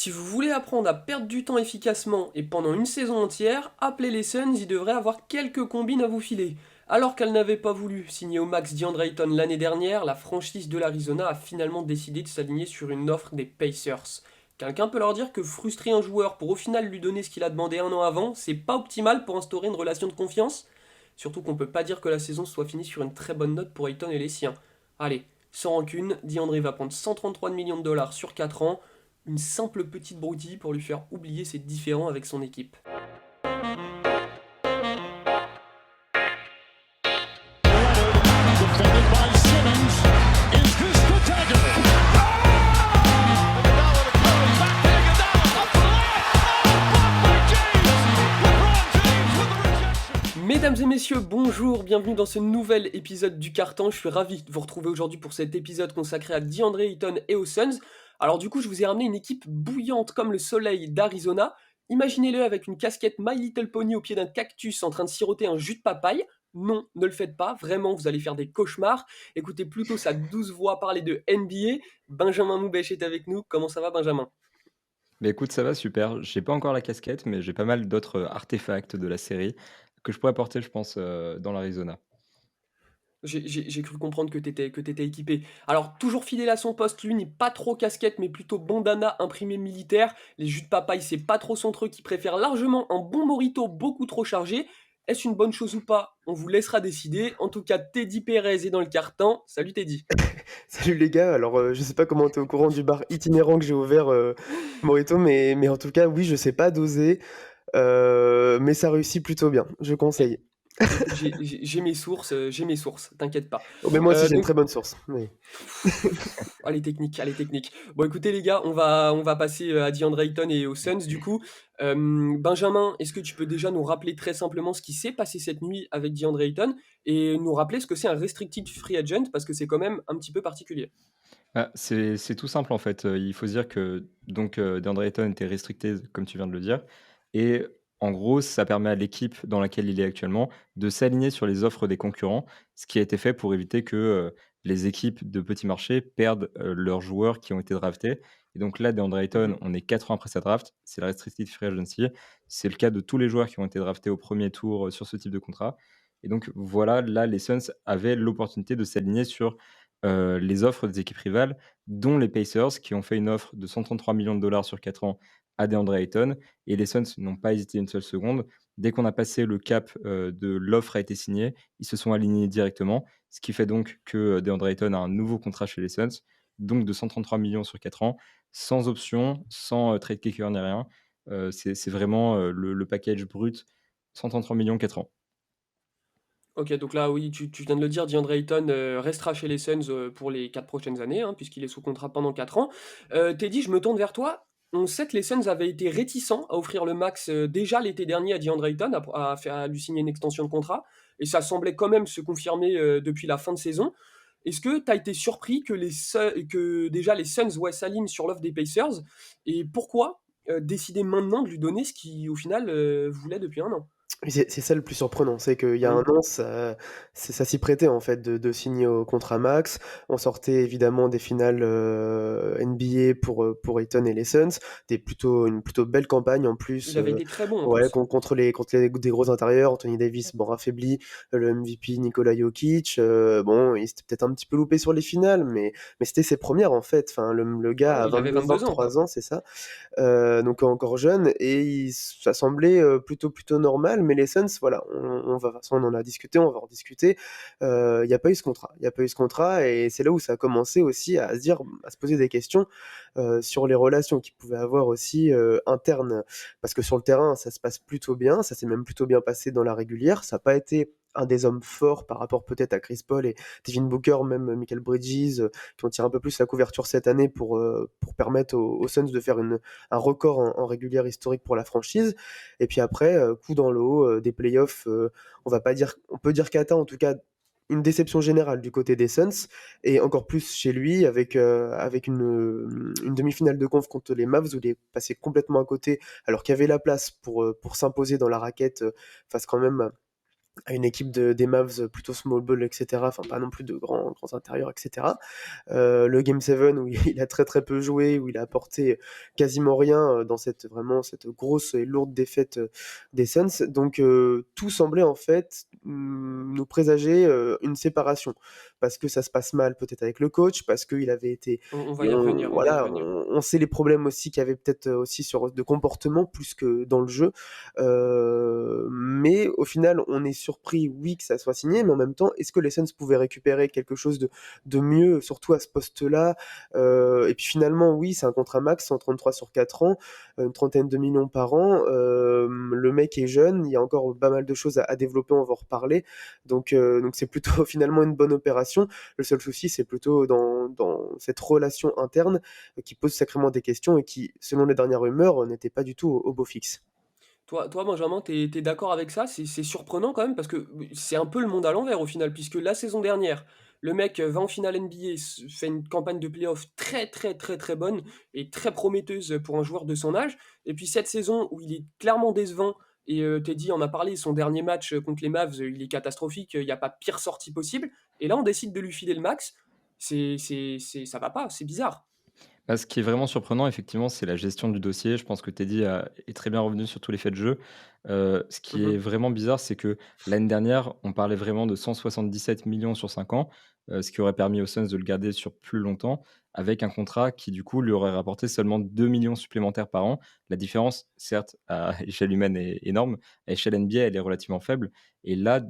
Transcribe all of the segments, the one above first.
Si vous voulez apprendre à perdre du temps efficacement et pendant une saison entière, appelez les Suns, ils devraient avoir quelques combines à vous filer. Alors qu'elle n'avait pas voulu signer au max DeAndre Ayton l'année dernière, la franchise de l'Arizona a finalement décidé de s'aligner sur une offre des Pacers. Quelqu'un peut leur dire que frustrer un joueur pour au final lui donner ce qu'il a demandé un an avant, c'est pas optimal pour instaurer une relation de confiance? Surtout qu'on peut pas dire que la saison soit finie sur une très bonne note pour Ayton et les siens. Allez, sans rancune, DeAndre va prendre 133 millions de dollars sur 4 ans, une simple petite broutille pour lui faire oublier ses différends avec son équipe. Defended by Simmons. Is this the dagger? Mesdames et messieurs, bonjour, bienvenue dans ce nouvel épisode du Carton. Je suis ravi de vous retrouver aujourd'hui pour cet épisode consacré à DeAndre Ayton et aux Suns. Alors du coup, je vous ai ramené une équipe bouillante comme le soleil d'Arizona. Imaginez-le avec une casquette My Little Pony au pied d'un cactus en train de siroter un jus de papaye. Non, ne le faites pas, vraiment, vous allez faire des cauchemars. Écoutez plutôt sa douce voix parler de NBA. Benjamin Moubèche est avec nous. Comment ça va, Benjamin? Bah, écoute, ça va super. J'ai pas encore la casquette, mais j'ai pas mal d'autres, artefacts de la série que je pourrais porter, je pense, dans l'Arizona. J'ai cru comprendre que t'étais équipé. Alors, toujours fidèle à son poste, lui n'est pas trop casquette, mais plutôt bandana imprimé militaire. Les jus de papaye, c'est pas trop son truc, il préfère largement un bon morito beaucoup trop chargé. Est-ce une bonne chose ou pas? On vous laissera décider. En tout cas, Teddy Perez est dans le carton. Salut Teddy. Salut les gars, alors je sais pas comment tu es au courant du bar itinérant que j'ai ouvert, Morito, mais en tout cas, oui, je sais pas doser, mais ça réussit plutôt bien, je conseille. J'ai mes sources, t'inquiète pas. Oh, mais moi aussi j'ai une Donc, très bonne source, oui. allez technique, allez technique. Bon écoutez les gars, on va passer à DeAndre Ayton et aux Suns du coup. Benjamin, est-ce que tu peux déjà nous rappeler très simplement ce qui s'est passé cette nuit avec DeAndre Ayton et nous rappeler ce que c'est un restricted free agent parce que c'est quand même un petit peu particulier. Ah, c'est tout simple, en fait, il faut se dire que donc, DeAndre Ayton était restricté, comme tu viens de le dire et en gros, ça permet à l'équipe dans laquelle il est actuellement de s'aligner sur les offres des concurrents, ce qui a été fait pour éviter que, les équipes de petits marchés perdent, leurs joueurs qui ont été draftés et donc là, DeAndre Ayton, Mhm. on est 4 ans après sa draft, c'est la restricted free agency. C'est le cas de tous les joueurs qui ont été draftés au premier tour, sur ce type de contrat et donc voilà, là, les Suns avaient l'opportunité de s'aligner sur les offres des équipes rivales, dont les Pacers, qui ont fait une offre de 133 millions de dollars sur 4 ans à DeAndre Ayton. Et les Suns n'ont pas hésité une seule seconde. Dès qu'on a passé le cap de l'offre a été signée, ils se sont alignés directement, ce qui fait donc que DeAndre Ayton a un nouveau contrat chez les Suns, donc de 133 millions sur 4 ans, sans option, sans trade kicker ni rien. C'est vraiment le package brut, 133 millions 4 ans. Ok, donc là oui, tu viens de le dire, DeAndre Ayton restera chez les Suns pour les 4 prochaines années, hein, puisqu'il est sous contrat pendant 4 ans. Teddy, je me tourne vers toi. On sait que les Suns avaient été réticents à offrir le max déjà l'été dernier à DeAndre Ayton, à lui signer une extension de contrat, et ça semblait quand même se confirmer depuis la fin de saison. Est-ce que tu as été surpris que, que déjà les Suns ouais, s'alignent sur l'offre des Pacers, et pourquoi décider maintenant de lui donner ce qu'il au final voulait depuis un an? Oui, c'est ça le plus surprenant, c'est qu'il y a un Hmm. an, ça s'y prêtait en fait de signer au contrat max. On sortait évidemment des finales NBA pour Ayton et les Suns, une plutôt belle campagne en Il plus, avait été très bon en ouais, plus. contre des gros intérieurs, Anthony Davis, bon, affaibli, le MVP Nikola Jokic, bon, il s'était peut-être un petit peu loupé sur les finales, mais c'était ses premières en fait. Enfin, le gars Ouais, a il avait 22 ans, quoi. 22-23 ans, c'est ça. Donc encore jeune et ça semblait plutôt normal, mais les Suns, voilà, on va, de toute façon, on en a discuté, on va en rediscuter. Il n'y a pas eu ce contrat, il n'y a pas eu ce contrat, et c'est là où ça a commencé aussi à se dire, à se poser des questions sur les relations qu'ils pouvaient avoir aussi internes, parce que sur le terrain, ça se passe plutôt bien, ça s'est même plutôt bien passé dans la régulière, ça n'a pas été un des hommes forts par rapport peut-être à Chris Paul et Devin Booker, même Michael Bridges, qui ont tiré un peu plus la couverture cette année pour permettre aux Suns de faire un record en régulière historique pour la franchise. Et puis après, coup dans l'eau, des playoffs, on peut dire Kata, en tout cas, une déception générale du côté des Suns, et encore plus chez lui, avec une demi-finale de conf contre les Mavs où il est passé complètement à côté, alors qu'il y avait la place pour s'imposer dans la raquette face quand même à une équipe des Mavs plutôt small ball, etc. Enfin, pas non plus de grands intérieurs, etc. Le Game 7 où il a très très peu joué, où il a apporté quasiment rien dans cette grosse et lourde défaite des Suns. Donc tout semblait en fait nous présager une séparation. Parce que ça se passe mal peut-être avec le coach, parce qu'il avait été... On va Et y revenir, on va y voilà, revenir. on sait les problèmes aussi qu'il y avait peut-être aussi de comportement plus que dans le jeu. Mais au final, on est surpris, oui, que ça soit signé, mais en même temps, est-ce que les Suns pouvaient récupérer quelque chose de mieux, surtout à ce poste-là? Et puis finalement, oui, c'est un contrat max, 133 sur 4 ans, une trentaine de millions par an. Le mec est jeune, il y a encore pas mal de choses à développer, on va en reparler. Donc c'est plutôt finalement une bonne opération. Le seul souci, c'est plutôt dans cette relation interne qui pose sacrément des questions et qui, selon les dernières rumeurs, n'était pas du tout au beau fixe. Toi, Benjamin, t'es d'accord avec ça? C'est surprenant quand même parce que c'est un peu le monde à l'envers au final, puisque la saison dernière, le mec va en finale NBA, fait une campagne de playoff très très très très bonne et très prometteuse pour un joueur de son âge. Et puis cette saison où il est clairement décevant, et Teddy en a parlé, son dernier match contre les Mavs, il est catastrophique, il n'y a pas pire sortie possible. Et là, on décide de lui filer le max. Ça va pas, c'est bizarre. Bah, ce qui est vraiment surprenant, effectivement, c'est la gestion du dossier. Je pense que Teddy est très bien revenu sur tous les faits de jeu. Ce qui est Mhm. vraiment bizarre, c'est que l'année dernière, on parlait vraiment de 177 millions sur 5 ans, ce qui aurait permis aux Suns de le garder sur plus longtemps, avec un contrat qui, du coup, lui aurait rapporté seulement 2 millions supplémentaires par an. La différence, certes, à échelle humaine est énorme, à échelle NBA, elle est relativement faible. Et là,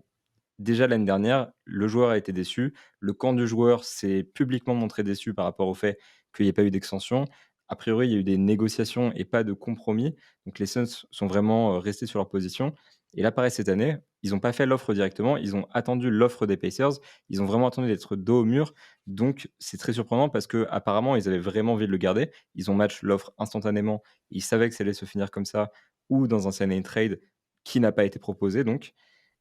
déjà l'année dernière, le joueur a été déçu. Le camp du joueur s'est publiquement montré déçu par rapport au fait qu'il n'y ait pas eu d'extension. A priori, il y a eu des négociations et pas de compromis. Donc les Suns sont vraiment restés sur leur position. Et là, pareil, cette année, ils n'ont pas fait l'offre directement. Ils ont attendu l'offre des Pacers. Ils ont vraiment attendu d'être dos au mur. Donc c'est très surprenant parce que apparemment, ils avaient vraiment envie de le garder. Ils ont match l'offre instantanément. Ils savaient que ça allait se finir comme ça ou dans un sign and trade qui n'a pas été proposé. Donc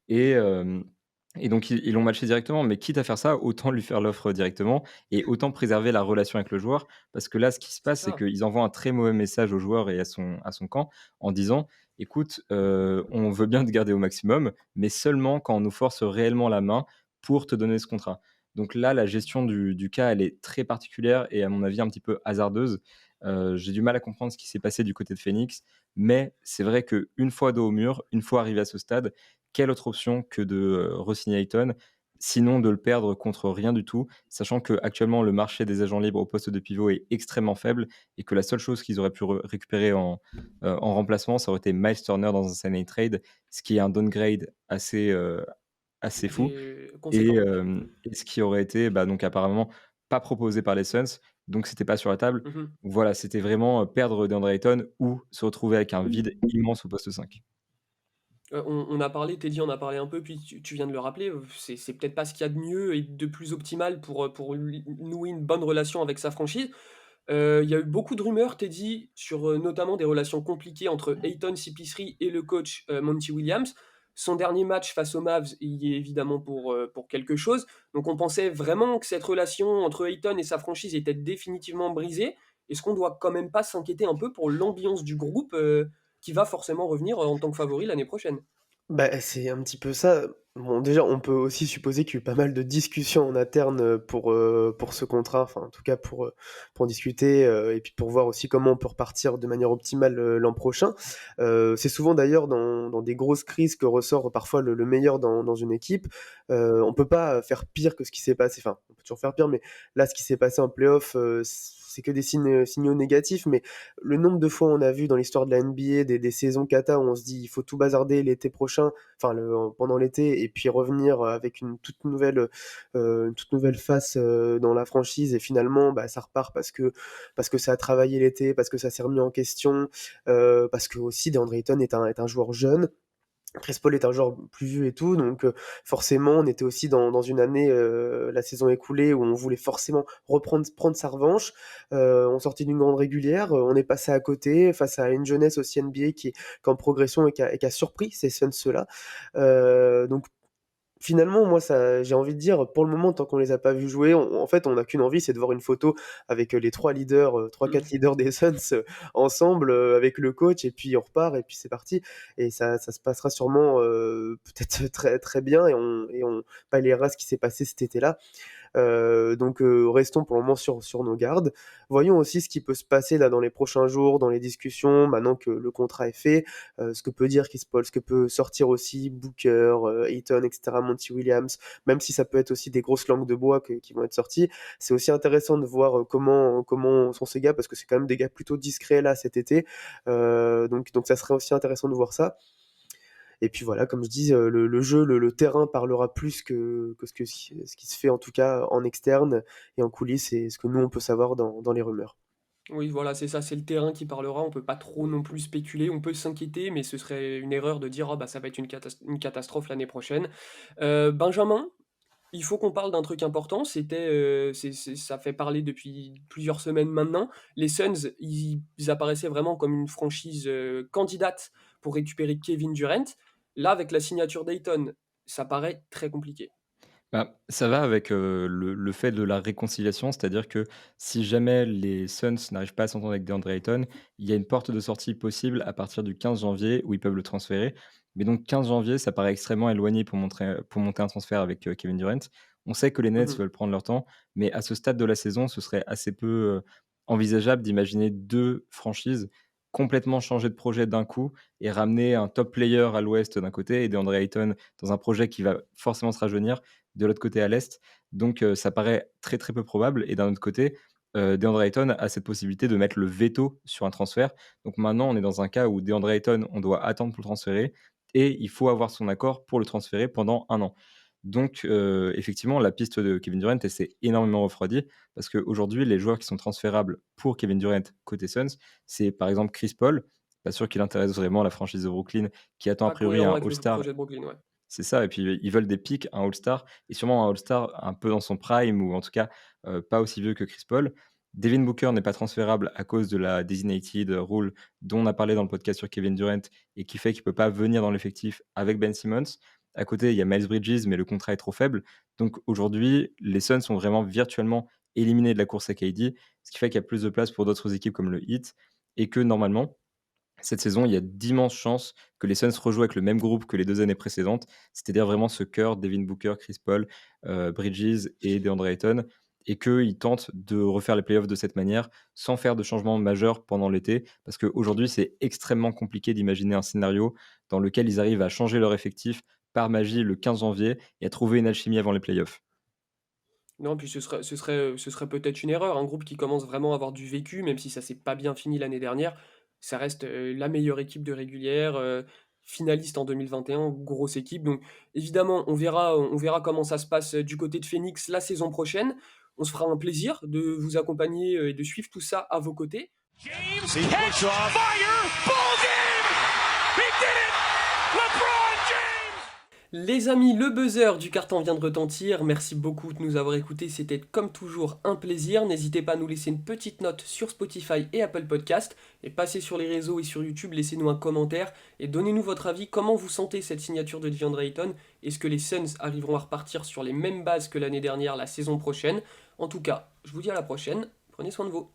et donc ils l'ont matché directement, mais quitte à faire ça, autant lui faire l'offre directement et autant préserver la relation avec le joueur. Parce que là, ce qui se C'est passe, c'est ça. qu'ils envoient un très mauvais message au joueur et à son camp en disant: «Écoute, on veut bien te garder au maximum, mais seulement quand on nous force réellement la main pour te donner ce contrat». Donc là, la gestion du cas, elle est très particulière et à mon avis un petit peu hasardeuse. J'ai du mal à comprendre ce qui s'est passé du côté de Phoenix, mais c'est vrai qu'une fois dos au mur, une fois arrivé à ce stade, quelle autre option que de, re-signer Ayton? Sinon de le perdre contre rien du tout, sachant qu'actuellement le marché des agents libres au poste de pivot est extrêmement faible et que la seule chose qu'ils auraient pu récupérer en remplacement, ça aurait été Miles Turner dans un sign and trade, ce qui est un downgrade assez fou Conséquent. et ce qui aurait été, bah, donc apparemment pas proposé par les Suns, donc c'était pas sur la table. Mhm. Voilà, c'était vraiment, perdre DeAndre Ayton ou se retrouver avec un vide immense au poste 5. On a parlé, Teddy en a parlé un peu, puis tu viens de le rappeler, c'est peut-être pas ce qu'il y a de mieux et de plus optimal pour nouer une bonne relation avec sa franchise. Il y a eu beaucoup de rumeurs, Teddy, sur notamment des relations compliquées entre Ayton CP3 et le coach Monty Williams. Son dernier match face aux Mavs, il y est évidemment pour quelque chose. Donc on pensait vraiment que cette relation entre Ayton et sa franchise était définitivement brisée. Est-ce qu'on doit quand même pas s'inquiéter un peu pour l'ambiance du groupe qui va forcément revenir en tant que favori l'année prochaine? Bah, c'est un petit peu ça. Bon, déjà, on peut aussi supposer qu'il y a eu pas mal de discussions en interne pour ce contrat, enfin, en tout cas pour en discuter et puis pour voir aussi comment on peut repartir de manière optimale l'an prochain. C'est souvent d'ailleurs dans des grosses crises que ressort parfois le meilleur dans une équipe. On peut pas faire pire que ce qui s'est passé, enfin, on peut toujours faire pire, mais là, ce qui s'est passé en playoff, c'est que des signaux négatifs, mais le nombre de fois on a vu dans l'histoire de la NBA des saisons kata où on se dit il faut tout bazarder l'été prochain, enfin pendant l'été, et puis revenir avec une toute nouvelle face dans la franchise, et finalement bah, ça repart parce que ça a travaillé l'été, parce que ça s'est remis en question, parce que aussi DeAndre Ayton est un joueur jeune. Chris Paul est un joueur plus vieux et tout, donc forcément, on était aussi dans une année, la saison écoulée, où on voulait forcément prendre sa revanche. On sortait d'une grande régulière, on est passé à côté face à une jeunesse aussi NBA qui est en progression et qui a surpris ces Suns-là. Donc finalement, moi, ça j'ai envie de dire, pour le moment, tant qu'on les a pas vus jouer, en fait, on n'a qu'une envie, c'est de voir une photo avec, les 3 leaders, 3-4 Mmh. leaders des Suns, ensemble, avec le coach et puis on repart et puis c'est parti et ça se passera sûrement, peut-être très, très bien et on paliera ce qui s'est passé cet été-là. Donc restons pour le moment sur nos gardes. Voyons aussi ce qui peut se passer là dans les prochains jours, dans les discussions, maintenant que le contrat est fait, ce que peut dire Chris Paul, ce que peut sortir aussi Booker, Ayton et cetera, Monty Williams, même si ça peut être aussi des grosses langues de bois qui vont être sorties. C'est aussi intéressant de voir, comment sont ces gars parce que c'est quand même des gars plutôt discrets là cet été, donc ça serait aussi intéressant de voir ça. Et puis voilà, comme je dis, le jeu, le terrain parlera plus que ce qui se fait en tout cas en externe et en coulisses et ce que nous on peut savoir dans les rumeurs. Oui, voilà, c'est ça, c'est le terrain qui parlera. On peut pas trop non plus spéculer. On peut s'inquiéter, mais ce serait une erreur de dire: «Oh bah, ça va être une catastrophe l'année prochaine». Benjamin, il faut qu'on parle d'un truc important. Ça fait parler depuis plusieurs semaines maintenant. Les Suns, ils apparaissaient vraiment comme une franchise, candidate pour récupérer Kevin Durant. Là, avec la signature d'Ayton, ça paraît très compliqué. Bah, ça va avec, le fait de la réconciliation, c'est-à-dire que si jamais les Suns n'arrivent pas à s'entendre avec DeAndre Ayton, il y a une porte de sortie possible à partir du 15 janvier où ils peuvent le transférer. Mais donc 15 janvier, ça paraît extrêmement éloigné pour monter un transfert avec, Kevin Durant. On sait que les Nets Mmh. veulent prendre leur temps, mais à ce stade de la saison, ce serait assez peu, envisageable d'imaginer 2 franchises complètement changer de projet d'un coup et ramener un top player à l'ouest d'un côté et DeAndre Ayton dans un projet qui va forcément se rajeunir de l'autre côté à l'est. Donc ça paraît très, très peu probable et d'un autre côté, DeAndre Ayton a cette possibilité de mettre le veto sur un transfert. Donc maintenant, on est dans un cas où DeAndre Ayton, on doit attendre pour le transférer et il faut avoir son accord pour le transférer pendant 1 an. Donc effectivement, la piste de Kevin Durant, elle s'est énormément refroidie parce qu'aujourd'hui, les joueurs qui sont transférables pour Kevin Durant côté Suns, c'est par exemple Chris Paul, pas sûr qu'il intéresse vraiment la franchise de Brooklyn qui attend a Pas priori cohérent un avec le All-Star. projet de Brooklyn, ouais. C'est ça et puis ils veulent des pics, un All-Star et sûrement un All-Star un peu dans son prime ou en tout cas, pas aussi vieux que Chris Paul. Devin Booker n'est pas transférable à cause de la designated rule dont on a parlé dans le podcast sur Kevin Durant et qui fait qu'il peut pas venir dans l'effectif avec Ben Simmons. À côté, il y a Miles Bridges, mais le contrat est trop faible. Donc aujourd'hui, les Suns sont vraiment virtuellement éliminés de la course à KD, ce qui fait qu'il y a plus de place pour d'autres équipes comme le Heat et que normalement, cette saison, il y a d'immenses chances que les Suns rejouent avec le même groupe que les 2 années précédentes, c'est-à-dire vraiment ce cœur Devin Booker, Chris Paul, Bridges et DeAndre Ayton et qu'ils tentent de refaire les playoffs de cette manière, sans faire de changements majeurs pendant l'été. Parce qu'aujourd'hui, c'est extrêmement compliqué d'imaginer un scénario dans lequel ils arrivent à changer leur effectif par magie le 15 janvier et à trouver une alchimie avant les playoffs. Non, puis ce serait peut-être une erreur. Un groupe qui commence vraiment à avoir du vécu, même si ça s'est pas bien fini l'année dernière, ça reste la meilleure équipe de régulière, finaliste en 2021, grosse équipe. Donc évidemment, on verra comment ça se passe du côté de Phoenix la saison prochaine. On se fera un plaisir de vous accompagner et de suivre tout ça à vos côtés. James, catch, fire, ball game! He did it! LeBron James! Les amis, le buzzer du carton vient de retentir. Merci beaucoup de nous avoir écoutés. C'était comme toujours un plaisir. N'hésitez pas à nous laisser une petite note sur Spotify et Apple Podcast. Et passez sur les réseaux et sur YouTube, laissez-nous un commentaire et donnez-nous votre avis. Comment vous sentez cette signature de DeAndre Ayton? Est-ce que les Suns arriveront à repartir sur les mêmes bases que l'année dernière la saison prochaine? En tout cas, je vous dis à la prochaine. Prenez soin de vous.